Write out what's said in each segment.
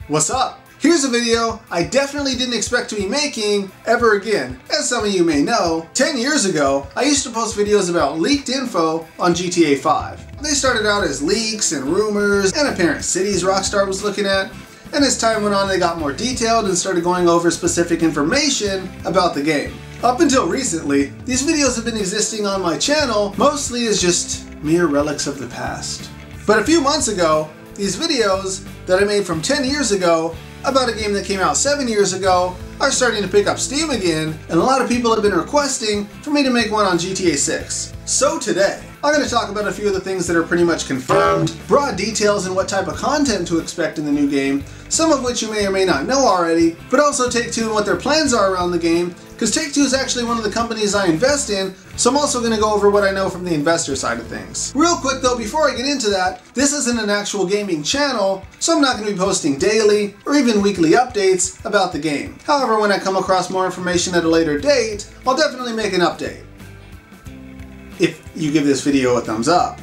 What's up? Here's a video I definitely didn't expect to be making ever again. As some of you may know, 10 years ago, I used to post videos about leaked info on GTA 5. They started out as leaks and rumors and apparent cities Rockstar was looking at, and as time went on they got more detailed and started going over specific information about the game. Up until recently, these videos have been existing on my channel mostly as just mere relics of the past. But a few months ago, these videos that I made from 10 years ago about a game that came out 7 years ago are starting to pick up steam again, and a lot of people have been requesting for me to make one on GTA 6. So today, I'm going to talk about a few of the things that are pretty much confirmed, broad details on what type of content to expect in the new game, some of which you may or may not know already, but also Take-Two and what their plans are around the game, because Take-Two is actually one of the companies I invest in, so I'm also going to go over what I know from the investor side of things. Real quick though, before I get into that, this isn't an actual gaming channel, so I'm not going to be posting daily or even weekly updates about the game. However, when I come across more information at a later date, I'll definitely make an update. If you give this video a thumbs up.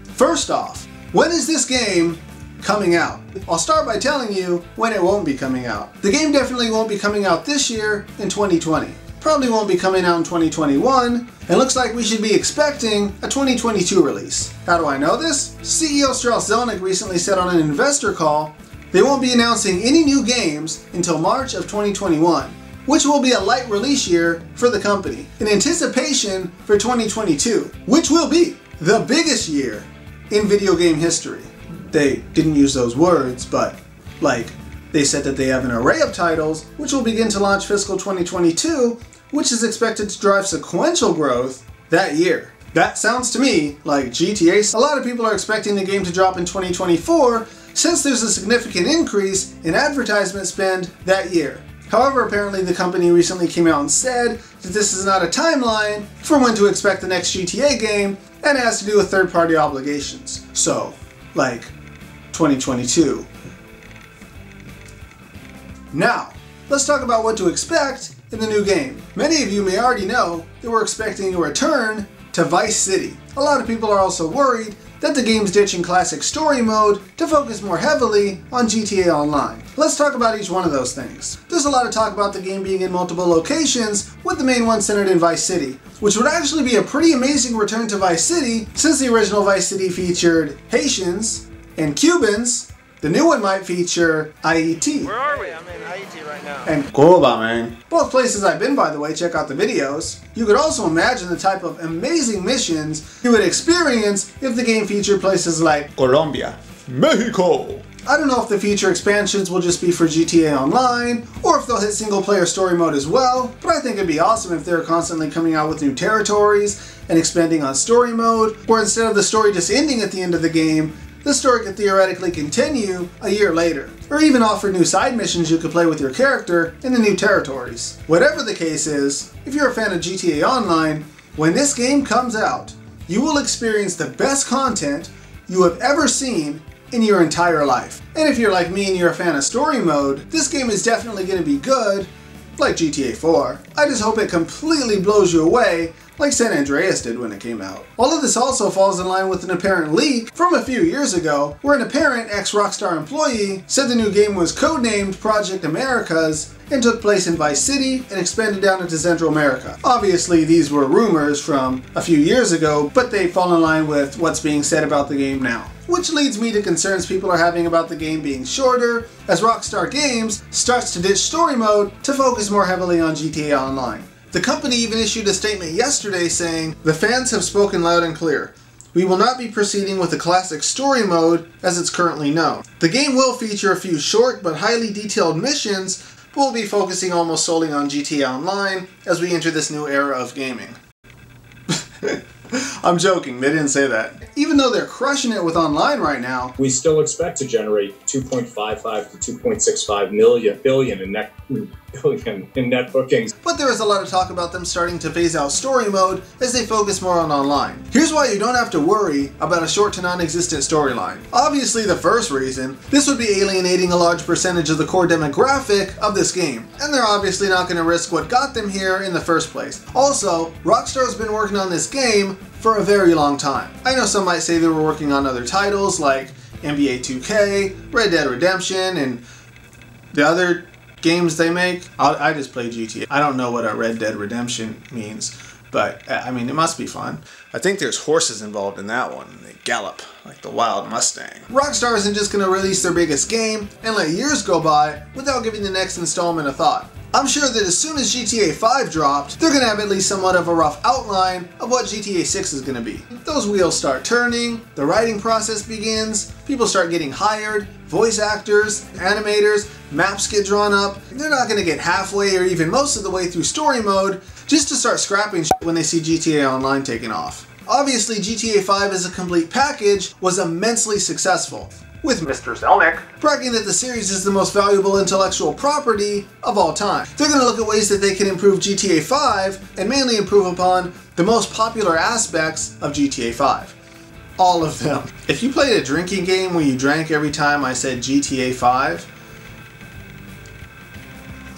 First off, when is this game coming out? I'll start by telling you when it won't be coming out. The game definitely won't be coming out this year in 2020. Probably won't be coming out in 2021, and looks like we should be expecting a 2022 release. How do I know this? CEO Strauss Zelnick recently said on an investor call they won't be announcing any new games until March of 2021, which will be a light release year for the company, in anticipation for 2022, which will be the biggest year in video game history. They didn't use those words, but they said that they have an array of titles which will begin to launch fiscal 2022, which is expected to drive sequential growth that year. That sounds to me like GTA. A lot of people are expecting the game to drop in 2024 since there's a significant increase in advertisement spend that year. However, apparently the company recently came out and said that this is not a timeline for when to expect the next GTA game, and it has to do with third-party obligations. So, 2022. Now, let's talk about what to expect in the new game. Many of you may already know that we're expecting a return to Vice City. A lot of people are also worried that the game's ditching classic story mode to focus more heavily on GTA Online. Let's talk about each one of those things. There's a lot of talk about the game being in multiple locations, with the main one centered in Vice City, which would actually be a pretty amazing return to Vice City since the original Vice City featured Haitians and Cubans. The new one might feature IET. Where are we? I'm in IET right now. And Cuba, man. Both places I've been, by the way, check out the videos. You could also imagine the type of amazing missions you would experience if the game featured places like Colombia, Mexico. I don't know if the future expansions will just be for GTA Online, or if they'll hit single player story mode as well, but I think it'd be awesome if they're constantly coming out with new territories and expanding on story mode, where instead of the story just ending at the end of the game, the story could theoretically continue a year later, or even offer new side missions you could play with your character in the new territories. Whatever the case is, if you're a fan of GTA Online, when this game comes out, you will experience the best content you have ever seen in your entire life. And if you're like me and you're a fan of story mode, this game is definitely going to be good, like GTA 4. I just hope it completely blows you away like San Andreas did when it came out. All of this also falls in line with an apparent leak from a few years ago, where an apparent ex-Rockstar employee said the new game was codenamed Project Americas and took place in Vice City and expanded down into Central America. Obviously, these were rumors from a few years ago, but they fall in line with what's being said about the game now. Which leads me to concerns people are having about the game being shorter, as Rockstar Games starts to ditch story mode to focus more heavily on GTA Online. The company even issued a statement yesterday saying, "The fans have spoken loud and clear. We will not be proceeding with the classic story mode as it's currently known. The game will feature a few short but highly detailed missions, but we'll be focusing almost solely on GTA Online as we enter this new era of gaming." I'm joking, they didn't say that. Even though they're crushing it with online right now, we still expect to generate 2.55 to 2.65 billion in net bookings. But there is a lot of talk about them starting to phase out story mode as they focus more on online. Here's why you don't have to worry about a short to non-existent storyline. Obviously the first reason, this would be alienating a large percentage of the core demographic of this game, and they're obviously not going to risk what got them here in the first place. Also, Rockstar has been working on this game for a very long time. I know some might say they were working on other titles like NBA 2K, Red Dead Redemption, and the other games they make. I just play GTA. I don't know what a Red Dead Redemption means, but I mean, it must be fun. I think there's horses involved in that one. They gallop like the wild Mustang. Rockstar isn't just going to release their biggest game and let years go by without giving the next installment a thought. I'm sure that as soon as GTA 5 dropped, they're going to have at least somewhat of a rough outline of what GTA 6 is going to be. Those wheels start turning, the writing process begins, people start getting hired, voice actors, animators, maps get drawn up. They're not going to get halfway or even most of the way through story mode just to start scrapping shit when they see GTA Online taking off. Obviously, GTA 5 as a complete package was immensely successful, with Mr. Zelnick bragging that the series is the most valuable intellectual property of all time. They're going to look at ways that they can improve GTA 5 and mainly improve upon the most popular aspects of GTA 5. All of them. If you played a drinking game where you drank every time I said GTA 5,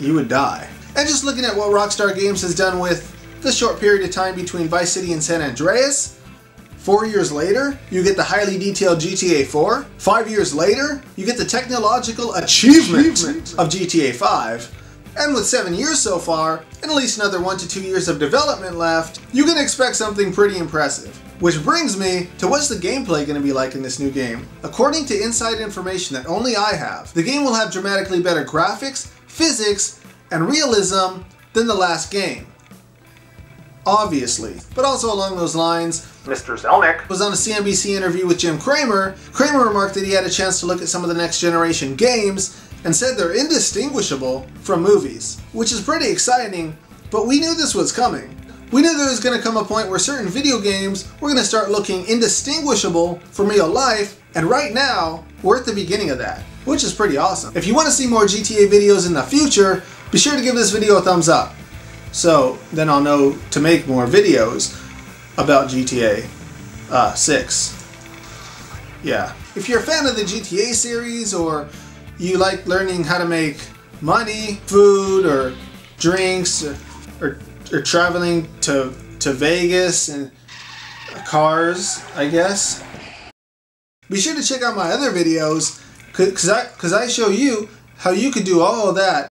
you would die. And just looking at what Rockstar Games has done with the short period of time between Vice City and San Andreas, 4 years later, you get the highly detailed GTA 4. 5 years later, you get the technological achievement of GTA 5. And with 7 years so far, and at least another 1 to 2 years of development left, you can expect something pretty impressive. Which brings me to what's the gameplay going to be like in this new game. According to inside information that only I have, the game will have dramatically better graphics, physics, and realism than the last game. Obviously. But also along those lines, Mr. Zelnick was on a CNBC interview with Jim Cramer. Cramer remarked that he had a chance to look at some of the next generation games and said they're indistinguishable from movies, which is pretty exciting, but we knew this was coming. We knew there was going to come a point where certain video games were going to start looking indistinguishable from real life, and right now, we're at the beginning of that, which is pretty awesome. If you want to see more GTA videos in the future, be sure to give this video a thumbs up, so then I'll know to make more videos about GTA 6. Yeah. If you're a fan of the GTA series, or you like learning how to make money, food, or drinks, or traveling to Vegas and cars, I guess, be sure to check out my other videos, because I show you how you could do all of that.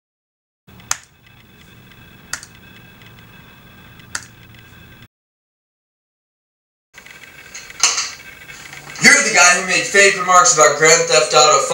You're the guy who made fake remarks about Grand Theft Auto